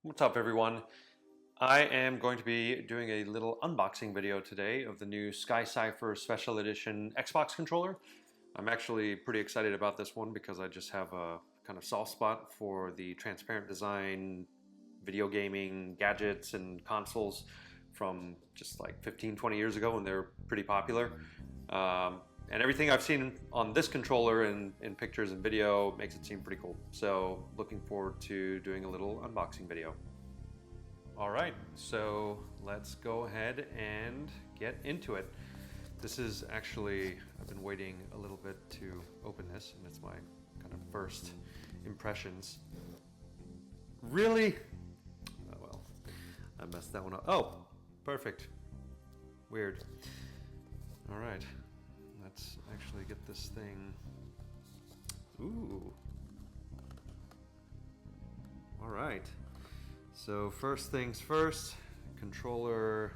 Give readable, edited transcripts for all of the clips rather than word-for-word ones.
What's up, everyone? I am going to be doing a little unboxing video today of the new Cipher Special Edition Xbox controller. I'm actually pretty excited about this one because I just have a kind of soft spot for the transparent design, video gaming, gadgets, and consoles from just like 15, 20 years ago when they're pretty popular. And everything I've seen on this controller in pictures and video makes it seem pretty cool. So looking forward to doing a little unboxing video. All right, so let's go ahead and get into it. This is actually, I've been waiting a little bit to open this, and it's my kind of first impressions. Really? Oh, well, I messed that one up. Oh, perfect. Weird. All right, let's actually get this thing. Ooh. All right. So first things first, controller.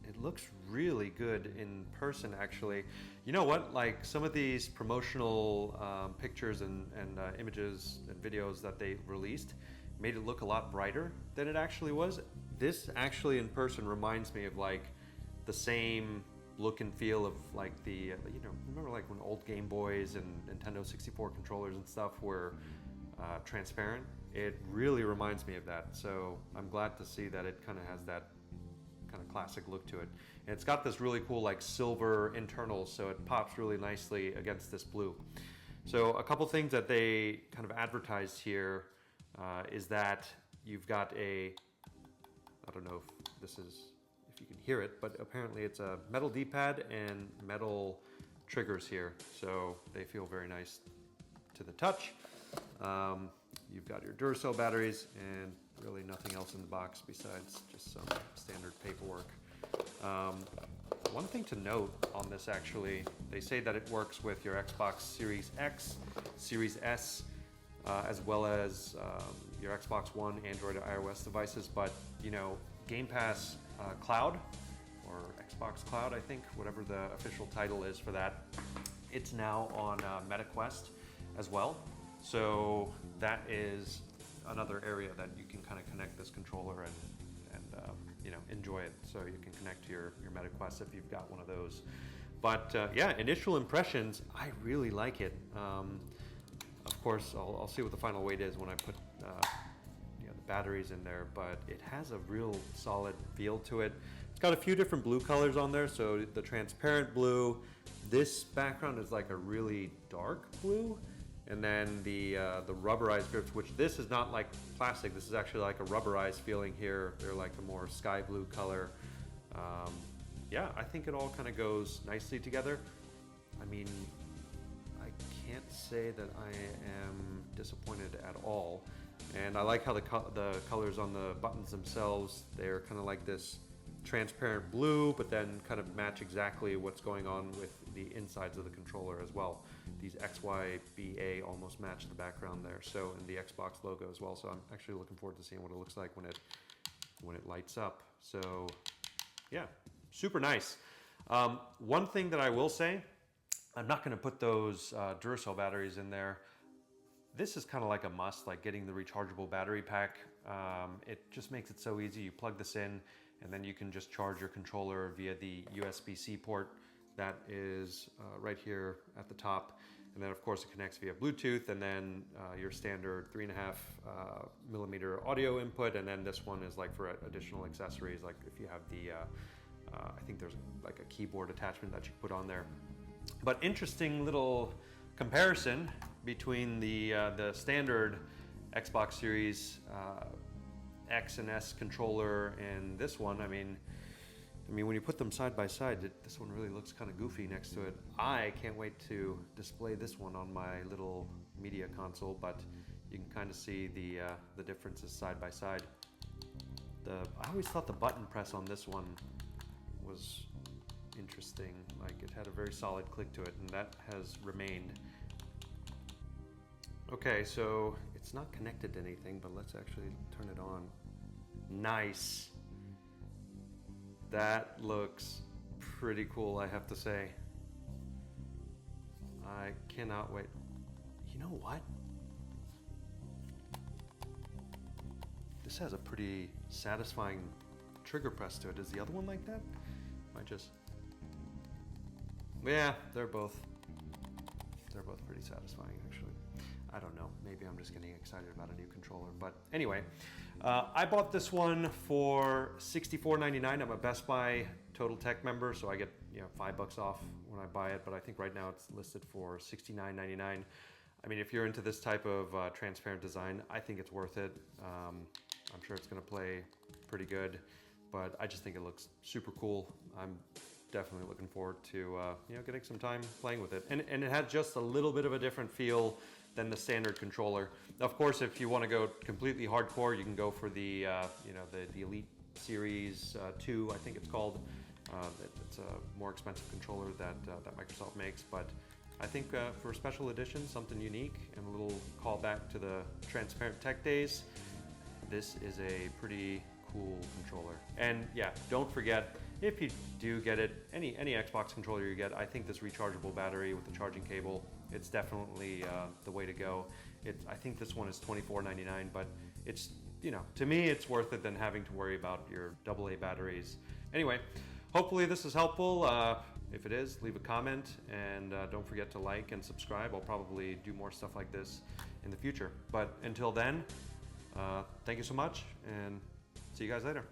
It looks really good in person, actually. You know what? Like some of these promotional pictures and images and videos that they released made it look a lot brighter than it actually was. This actually in person reminds me of like the same look and feel of like the, remember like when old Game Boys and Nintendo 64 controllers and stuff were transparent? It really reminds me of that. So I'm glad to see that it kind of has that kind of classic look to it. And it's got this really cool like silver internals, so it pops really nicely against this blue. So a couple things that they kind of advertised here is that you've got a, I don't know if this is, if you can hear it, but apparently it's a metal D-pad and metal triggers here. So they feel very nice to the touch. You've got your Duracell batteries and really nothing else in the box besides just some standard paperwork. One thing to note on this actually, they say that it works with your Xbox Series X, Series S, as well as your Xbox One, Android, or iOS devices, but Game Pass Cloud, or Xbox Cloud, I think, whatever the official title is for that, it's now on MetaQuest as well. So that is another area that you can kind of connect this controller and enjoy it. So you can connect to your MetaQuest if you've got one of those. But yeah, initial impressions, I really like it. Of course, I'll see what the final weight is when I put the batteries in there, but it has a real solid feel to it. It's got a few different blue colors on there. So the transparent blue, this background is like a really dark blue. And then the rubberized grips, which this is not like plastic, this is actually like a rubberized feeling here. They're like a more sky blue color. Yeah, I think it all kind of goes nicely together. I mean, I can't say that I am disappointed at all. And I like how the colors on the buttons themselves, they're kind of like this transparent blue, but then kind of match exactly what's going on with the insides of the controller as well. These XYBA almost match the background there, so, and the Xbox logo as well. So I'm actually looking forward to seeing what it looks like when it lights up. So yeah, super nice. One thing that I will say, I'm not going to put those Duracell batteries in there. This is kind of like a must, like getting the rechargeable battery pack. It just makes it so easy. You plug this in and then you can just charge your controller via the USB-C port that is right here at the top. And then of course it connects via Bluetooth, and then your standard 3.5 millimeter audio input. And then this one is like for additional accessories, like if you have the, I think there's like a keyboard attachment that you put on there. But interesting little comparison between the standard Xbox Series X and S controller and this one. I mean, when you put them side by side, this one really looks kind of goofy next to it. I can't wait to display this one on my little media console, but you can kind of see the differences side by side. I always thought the button press on this one was interesting. Like it had a very solid click to it, and that has remained. Okay, so it's not connected to anything, but let's actually turn it on. Nice. That looks pretty cool, I have to say. I cannot wait. You know what? This has a pretty satisfying trigger press to it. Is the other one like that? Might just... Yeah, they're both pretty satisfying actually. I don't know, maybe I'm just getting excited about a new controller, but anyway, I bought this one for $64.99. I'm a Best Buy Total Tech member, so I get $5 off when I buy it, but I think right now it's listed for $69.99. I mean, if you're into this type of transparent design, I think it's worth it. I'm sure it's gonna play pretty good, but I just think it looks super cool. I'm definitely looking forward to getting some time playing with it. And it has just a little bit of a different feel than the standard controller. Of course, if you want to go completely hardcore, you can go for the the Elite Series 2, I think it's called. It's a more expensive controller that Microsoft makes, but I think for a special edition, something unique and a little callback to the Transparent Tech days, this is a pretty cool controller. And yeah, don't forget, if you do get it, any Xbox controller you get, I think this rechargeable battery with the charging cable, it's definitely the way to go. I think this one is $24.99, but it's, to me, it's worth it than having to worry about your AA batteries. Anyway, hopefully this is helpful. If it is, leave a comment, and don't forget to like and subscribe. I'll probably do more stuff like this in the future. But until then, thank you so much, and see you guys later.